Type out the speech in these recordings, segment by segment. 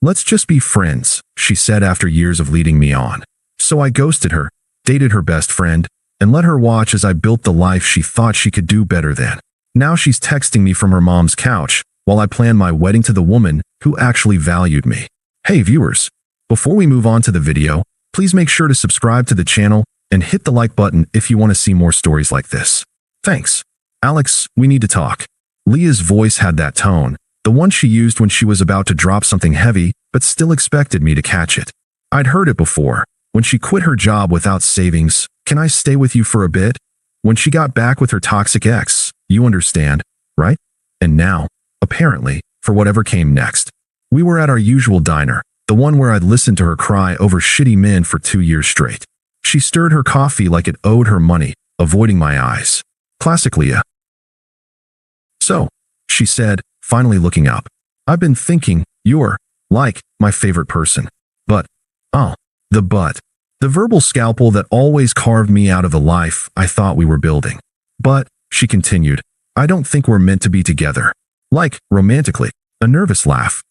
Let's just be friends, she said after years of leading me on. So I ghosted her, dated her best friend, and let her watch as I built the life she thought she could do better than. Now she's texting me from her mom's couch while I plan my wedding to the woman who actually valued me. Hey viewers, before we move on to the video, please make sure to subscribe to the channel and hit the like button if you want to see more stories like this. Thanks. Alex, we need to talk. Leah's voice had that tone, the one she used when she was about to drop something heavy but still expected me to catch it. I'd heard it before, when she quit her job without savings. Can I stay with you for a bit? When she got back with her toxic ex, you understand, right? And now, apparently, for whatever came next. We were at our usual diner, the one where I'd listened to her cry over shitty men for 2 years straight. She stirred her coffee like it owed her money, avoiding my eyes. Classic Leah. So, she said, finally looking up. I've been thinking, you're, like, my favorite person. But, oh, the but. The verbal scalpel that always carved me out of the life I thought we were building. But, she continued, I don't think we're meant to be together. Like, romantically. A nervous laugh.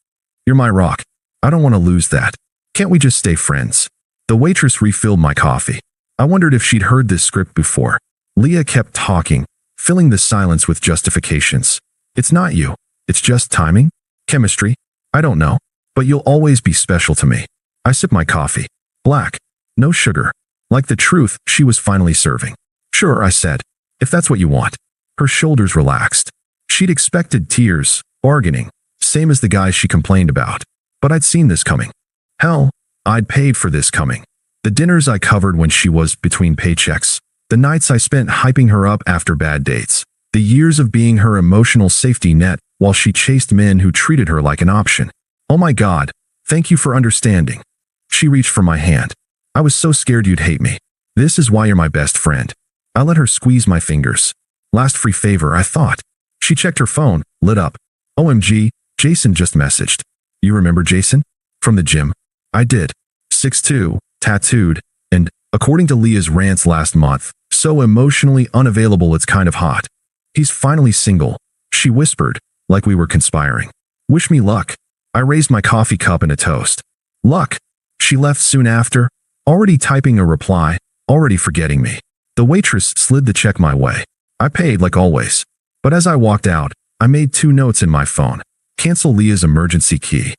You're my rock. I don't want to lose that. Can't we just stay friends? The waitress refilled my coffee. I wondered if she'd heard this script before. Leah kept talking, filling the silence with justifications. It's not you. It's just timing? Chemistry? I don't know. But you'll always be special to me. I sip my coffee. Black. No sugar. Like the truth she was finally serving. Sure, I said. If that's what you want. Her shoulders relaxed. She'd expected tears, bargaining, same as the guy she complained about. But I'd seen this coming. Hell, I'd paid for this coming. The dinners I covered when she was between paychecks. The nights I spent hyping her up after bad dates. The years of being her emotional safety net while she chased men who treated her like an option. Oh my God, thank you for understanding. She reached for my hand. I was so scared you'd hate me. This is why you're my best friend. I let her squeeze my fingers. Last free favor, I thought. She checked her phone, lit up. OMG, Jason just messaged. You remember Jason? From the gym. I did. 6'2", tattooed, and, according to Leah's rants last month, so emotionally unavailable it's kind of hot. He's finally single, she whispered, like we were conspiring. Wish me luck. I raised my coffee cup in a toast. Luck. She left soon after, already typing a reply, already forgetting me. The waitress slid the check my way. I paid like always. But as I walked out, I made 2 notes in my phone. Cancel Leah's emergency key.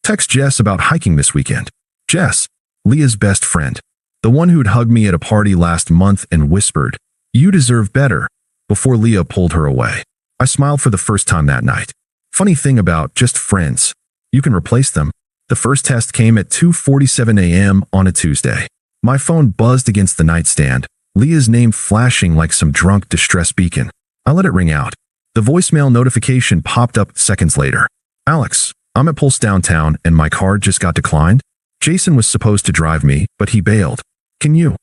Text Jess about hiking this weekend. Jess, Leah's best friend. The one who'd hugged me at a party last month and whispered, you deserve better, before Leah pulled her away. I smiled for the first time that night. Funny thing about just friends. You can replace them. The first test came at 2:47 a.m. on a Tuesday. My phone buzzed against the nightstand, Leah's name flashing like some drunk distress beacon. I let it ring out. The voicemail notification popped up seconds later. Alex, I'm at Pulse downtown and my card just got declined. Jason was supposed to drive me, but he bailed. Can you?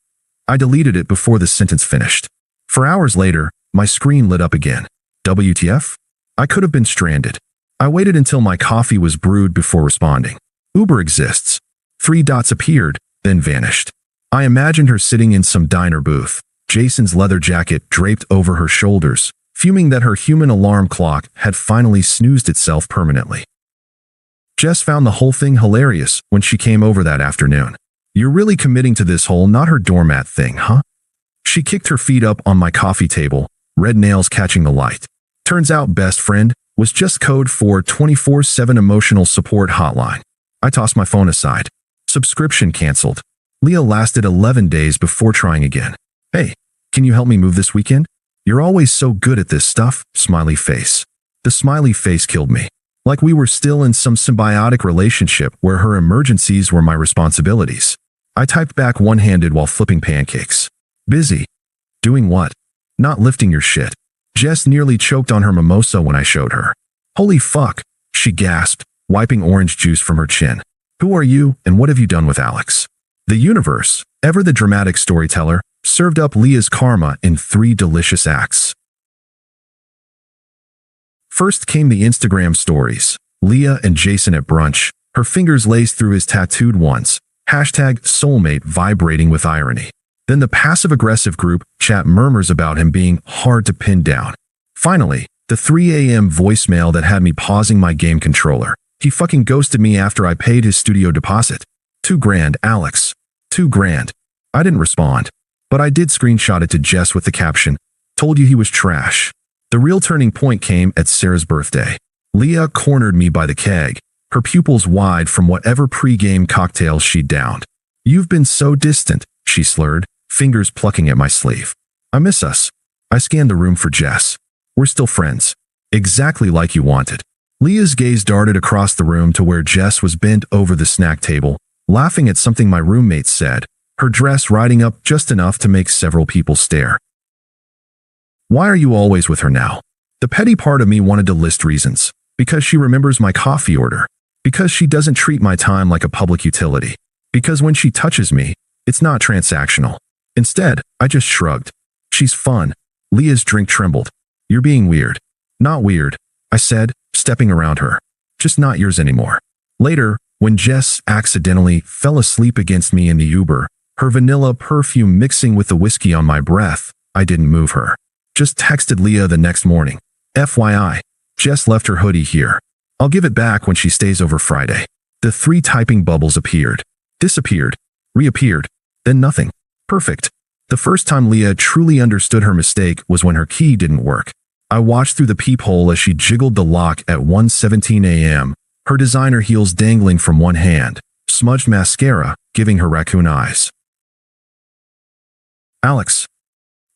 I deleted it before the sentence finished. For hours later, my screen lit up again. WTF? I could have been stranded. I waited until my coffee was brewed before responding. Uber exists. 3 dots appeared, then vanished. I imagined her sitting in some diner booth, Jason's leather jacket draped over her shoulders, fuming that her human alarm clock had finally snoozed itself permanently. Jess found the whole thing hilarious when she came over that afternoon. You're really committing to this whole not her doormat thing, huh? She kicked her feet up on my coffee table, red nails catching the light. Turns out best friend was just code for 24/7 emotional support hotline. I tossed my phone aside. Subscription canceled. Leah lasted 11 days before trying again. Hey, can you help me move this weekend? You're always so good at this stuff, smiley face. The smiley face killed me. Like we were still in some symbiotic relationship where her emergencies were my responsibilities. I typed back one-handed while flipping pancakes. Busy. Doing what? Not lifting your shit. Jess nearly choked on her mimosa when I showed her. Holy fuck, she gasped, wiping orange juice from her chin. Who are you and what have you done with Alex? The universe, ever the dramatic storyteller, served up Leah's karma in 3 delicious acts. First came the Instagram stories. Leah and Jason at brunch, her fingers laced through his tattooed ones. #soulmate vibrating with irony. Then the passive-aggressive group chat murmurs about him being hard to pin down. Finally, the 3 a.m. voicemail that had me pausing my game controller. He fucking ghosted me after I paid his studio deposit. $2,000, Alex. $2,000. I didn't respond, but I did screenshot it to Jess with the caption, "Told you he was trash." The real turning point came at Sarah's birthday. Leah cornered me by the keg, her pupils wide from whatever pre-game cocktails she'd downed. "You've been so distant," she slurred, fingers plucking at my sleeve. "I miss us." I scanned the room for Jess. "We're still friends. Exactly like you wanted." Leah's gaze darted across the room to where Jess was bent over the snack table, laughing at something my roommate said, her dress riding up just enough to make several people stare. "Why are you always with her now?" The petty part of me wanted to list reasons. Because she remembers my coffee order. Because she doesn't treat my time like a public utility. Because when she touches me, it's not transactional. Instead, I just shrugged. "She's fun." Leah's drink trembled. "You're being weird." "Not weird," I said, stepping around her. "Just not yours anymore." Later, when Jess accidentally fell asleep against me in the Uber, her vanilla perfume mixing with the whiskey on my breath, I didn't move her. Just texted Leah the next morning. "FYI, Jess left her hoodie here. I'll give it back when she stays over Friday." The 3 typing bubbles appeared, disappeared, reappeared, then nothing. Perfect. The first time Leah truly understood her mistake was when her key didn't work. I watched through the peephole as she jiggled the lock at 1:17 a.m., her designer heels dangling from one hand, smudged mascara giving her raccoon eyes. "Alex."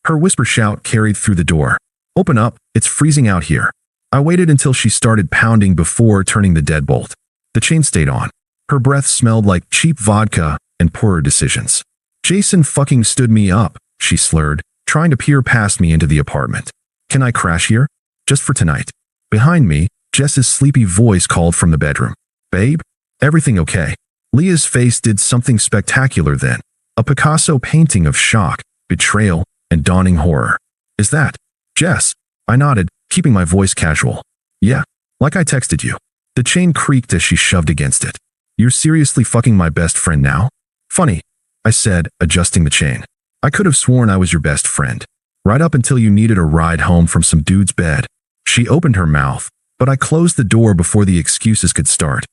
Her whisper shout carried through the door. "Open up, it's freezing out here." I waited until she started pounding before turning the deadbolt. The chain stayed on. Her breath smelled like cheap vodka and poorer decisions. "Jason fucking stood me up," she slurred, trying to peer past me into the apartment. "Can I crash here? Just for tonight?" Behind me, Jess's sleepy voice called from the bedroom. "Babe? Everything okay?" Leah's face did something spectacular then. A Picasso painting of shock, betrayal, and dawning horror. "Is that Jess?" I nodded, keeping my voice casual. "Yeah, like I texted you." The chain creaked as she shoved against it. "You're seriously fucking my best friend now?" "Funny," I said, adjusting the chain. "I could have sworn I was your best friend. Right up until you needed a ride home from some dude's bed." She opened her mouth, but I closed the door before the excuses could start.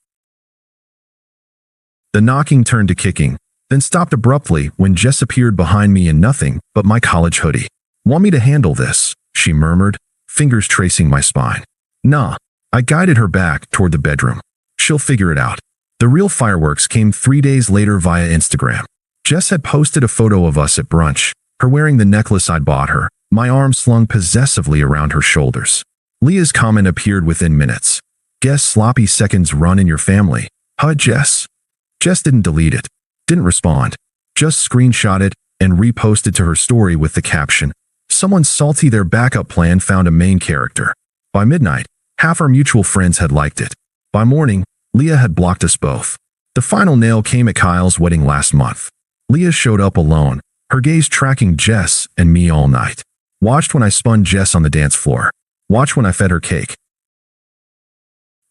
The knocking turned to kicking, then stopped abruptly when Jess appeared behind me in nothing but my college hoodie. "Want me to handle this?" she murmured, fingers tracing my spine. "Nah." I guided her back toward the bedroom. "She'll figure it out." The real fireworks came 3 days later via Instagram. Jess had posted a photo of us at brunch, her wearing the necklace I'd bought her, my arm slung possessively around her shoulders. Leah's comment appeared within minutes. "Guess sloppy seconds run in your family, huh, Jess?" Jess didn't delete it, didn't respond, just screenshot it and reposted to her story with the caption, "Someone salty, their backup plan found a main character." By midnight, half our mutual friends had liked it. By morning, Leah had blocked us both. The final nail came at Kyle's wedding last month. Leah showed up alone, her gaze tracking Jess and me all night. Watched when I spun Jess on the dance floor. Watched when I fed her cake.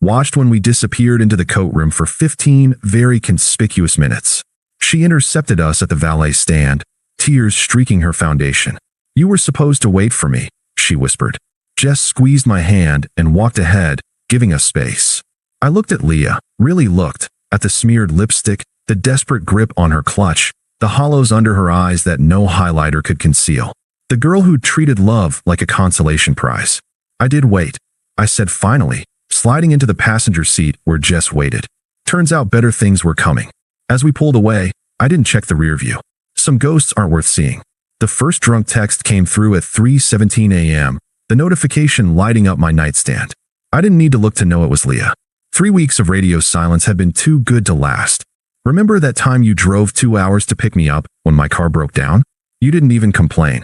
Watched when we disappeared into the coat room for 15 very conspicuous minutes. She intercepted us at the valet stand, tears streaking her foundation. "You were supposed to wait for me," she whispered. Jess squeezed my hand and walked ahead, giving us space. I looked at Leah, really looked, at the smeared lipstick, the desperate grip on her clutch, the hollows under her eyes that no highlighter could conceal. The girl who treated love like a consolation prize. I did wait, I said finally, sliding into the passenger seat where Jess waited. Turns out better things were coming. As we pulled away, I didn't check the rear view. Some ghosts aren't worth seeing. The first drunk text came through at 3:17 a.m., the notification lighting up my nightstand. I didn't need to look to know it was Leah. 3 weeks of radio silence had been too good to last. "Remember that time you drove 2 hours to pick me up when my car broke down? You didn't even complain."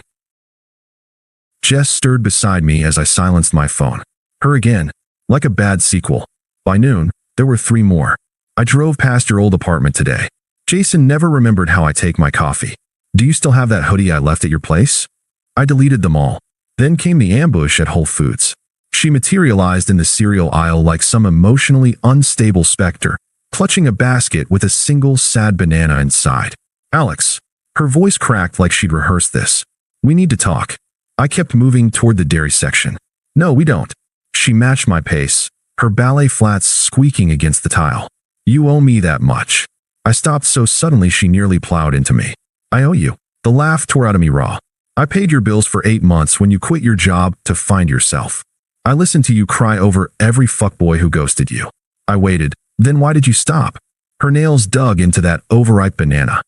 Jess stirred beside me as I silenced my phone. Her again, like a bad sequel. By noon, there were 3 more. "I drove past your old apartment today. Jason never remembered how I take my coffee. Do you still have that hoodie I left at your place?" I deleted them all. Then came the ambush at Whole Foods. She materialized in the cereal aisle like some emotionally unstable specter, clutching a basket with a single sad banana inside. "Alex." Her voice cracked like she'd rehearsed this. "We need to talk." I kept moving toward the dairy section. "No, we don't." She matched my pace, her ballet flats squeaking against the tile. You owe me that much. I stopped so suddenly she nearly plowed into me. I owe you. The laugh tore out of me raw. I paid your bills for 8 months when you quit your job to find yourself. I listened to you cry over every fuckboy who ghosted you. I waited. Then why did you stop? Her nails dug into that overripe banana.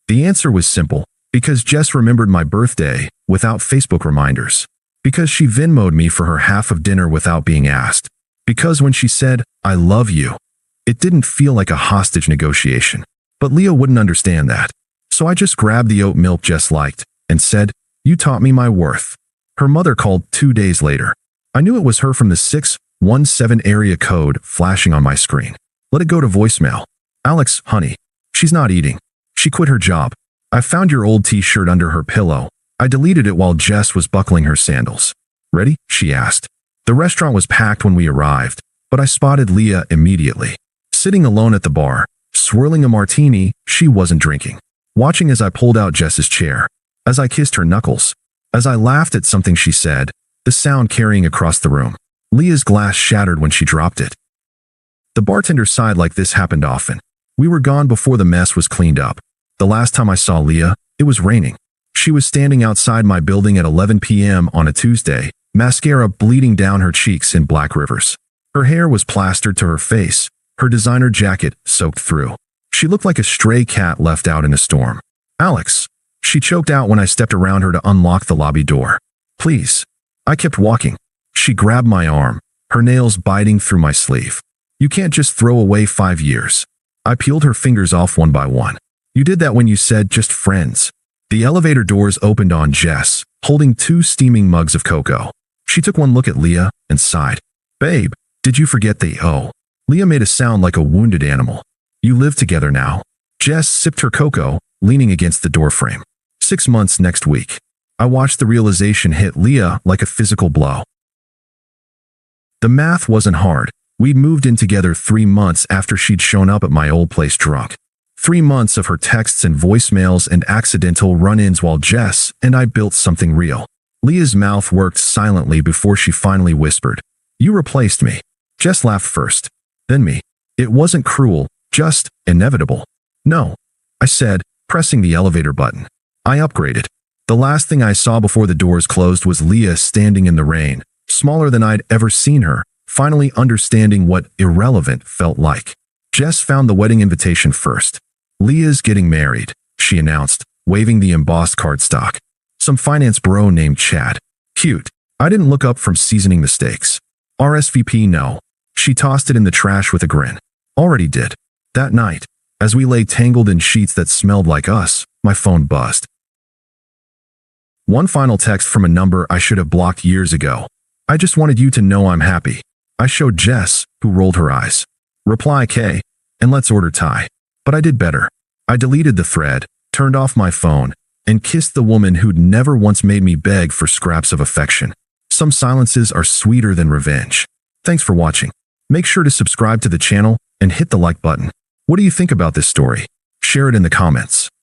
The answer was simple. Because Jess remembered my birthday without Facebook reminders. Because she Venmo'd me for her half of dinner without being asked. Because when she said, I love you, it didn't feel like a hostage negotiation. But Leah wouldn't understand that. So I just grabbed the oat milk Jess liked and said, you taught me my worth. Her mother called 2 days later. I knew it was her from the 617 area code flashing on my screen. Let it go to voicemail. Alex, honey. She's not eating. She quit her job. I found your old t-shirt under her pillow. I deleted it while Jess was buckling her sandals. Ready? She asked. The restaurant was packed when we arrived, but I spotted Leah immediately. Sitting alone at the bar, swirling a martini she wasn't drinking. Watching as I pulled out Jess's chair. As I kissed her knuckles. As I laughed at something she said, the sound carrying across the room. Leah's glass shattered when she dropped it. The bartender sighed like this happened often. We were gone before the mess was cleaned up. The last time I saw Leah, it was raining. She was standing outside my building at 11 p.m. on a Tuesday, mascara bleeding down her cheeks in black rivers. Her hair was plastered to her face, her designer jacket soaked through. She looked like a stray cat left out in a storm. Alex, she choked out when I stepped around her to unlock the lobby door. Please. I kept walking. She grabbed my arm, her nails biting through my sleeve. You can't just throw away 5 years. I peeled her fingers off one by one. You did that when you said just friends. The elevator doors opened on Jess, holding 2 steaming mugs of cocoa. She took one look at Leah and sighed. Babe, did you forget the O? Leah made a sound like a wounded animal. You live together now. Jess sipped her cocoa, leaning against the doorframe. 6 months next week. I watched the realization hit Leah like a physical blow. The math wasn't hard. We'd moved in together 3 months after she'd shown up at my old place drunk. 3 months of her texts and voicemails and accidental run-ins while Jess and I built something real. Leah's mouth worked silently before she finally whispered, You replaced me. Jess laughed first, then me. It wasn't cruel, just inevitable. No, I said, pressing the elevator button. I upgraded. The last thing I saw before the doors closed was Leah standing in the rain, smaller than I'd ever seen her, finally understanding what irrelevant felt like. Jess found the wedding invitation first. Leah's getting married, she announced, waving the embossed cardstock. Some finance bro named Chad. Cute. I didn't look up from seasoning the steaks. RSVP no. She tossed it in the trash with a grin. Already did. That night, as we lay tangled in sheets that smelled like us, my phone buzzed. One final text from a number I should have blocked years ago. I just wanted you to know I'm happy. I showed Jess, who rolled her eyes. Reply K, and let's order Thai. But I did better. I deleted the thread, turned off my phone, and kissed the woman who'd never once made me beg for scraps of affection. Some silences are sweeter than revenge. Thanks for watching. Make sure to subscribe to the channel and hit the like button. What do you think about this story? Share it in the comments.